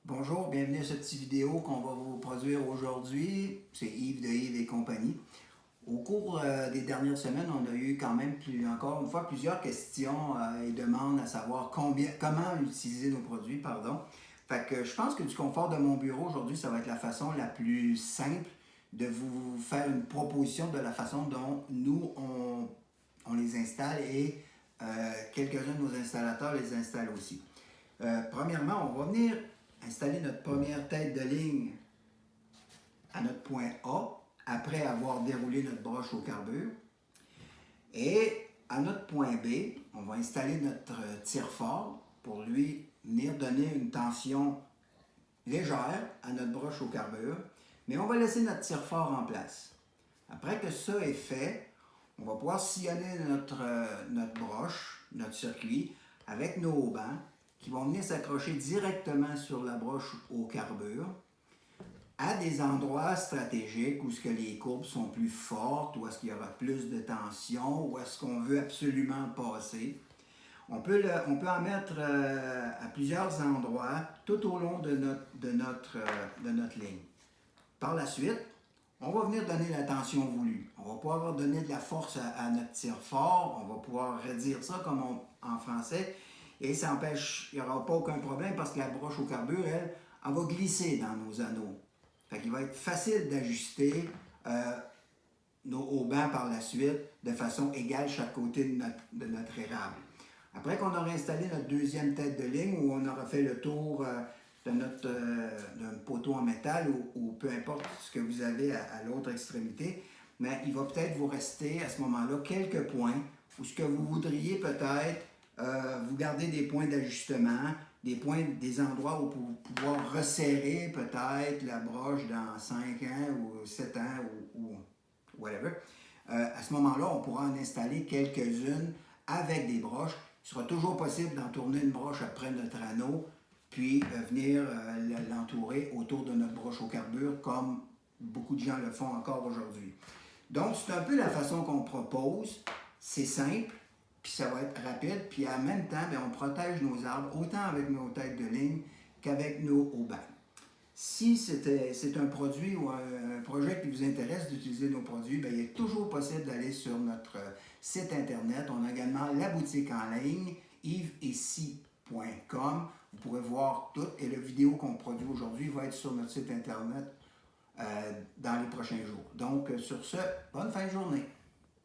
Bonjour, bienvenue à cette petite vidéo qu'on va vous produire aujourd'hui. C'est Yves de Yves et compagnie. Au cours des dernières semaines, on a eu quand même encore une fois plusieurs questions et demandes à savoir comment utiliser nos produits. Fait que je pense que du confort de mon bureau aujourd'hui, ça va être la façon la plus simple de vous faire une proposition de la façon dont nous, on les installe et quelques-uns de nos installateurs les installent aussi. Premièrement, on va venir installer notre première tête de ligne à notre point A après avoir déroulé notre broche au carbure. Et à notre point B, on va installer notre tire-fort pour lui venir donner une tension légère à notre broche au carbure, mais on va laisser notre tire-fort en place. Après que ça est fait, on va pouvoir sillonner notre broche, notre circuit, avec nos haubans qui vont venir s'accrocher directement sur la broche au carbure à des endroits stratégiques où les courbes sont plus fortes, où est-ce qu'il y aura plus de tension, où est-ce qu'on veut absolument passer. On peut en mettre à plusieurs endroits tout au long de notre ligne. Par la suite, on va venir donner la tension voulue. On va pouvoir donner de la force à notre tire-fort. On va pouvoir redire ça comme en français. Et ça empêche, il n'y aura pas aucun problème parce que la broche au carbure, elle va glisser dans nos anneaux. Fait qu'il va être facile d'ajuster nos haubans par la suite de façon égale chaque côté de notre érable. Après qu'on aura installé notre deuxième tête de ligne où on aura fait le tour d'un poteau en métal ou peu importe ce que vous avez à l'autre extrémité, mais il va peut-être vous rester à ce moment-là quelques points où ce que vous voudriez peut-être vous garder des points d'ajustement, des endroits où pour pouvoir resserrer peut-être la broche dans 5 ans ou 7 ans ou whatever. À ce moment-là, on pourra en installer quelques-unes avec des broches. Il sera toujours possible d'en tourner une broche après notre anneau, puis venir l'entourer autour de notre broche au carbure, comme beaucoup de gens le font encore aujourd'hui. Donc, c'est un peu la façon qu'on propose. C'est simple, puis ça va être rapide, puis en même temps, bien, on protège nos arbres autant avec nos têtes de ligne qu'avec nos haubans. Si c'est un produit ou un projet qui vous intéresse d'utiliser nos produits, bien, il est toujours possible d'aller sur notre site internet. On a également la boutique en ligne, yvesetsi.com. Vous pourrez voir tout et la vidéo qu'on produit aujourd'hui va être sur notre site internet dans les prochains jours. Donc, sur ce, bonne fin de journée.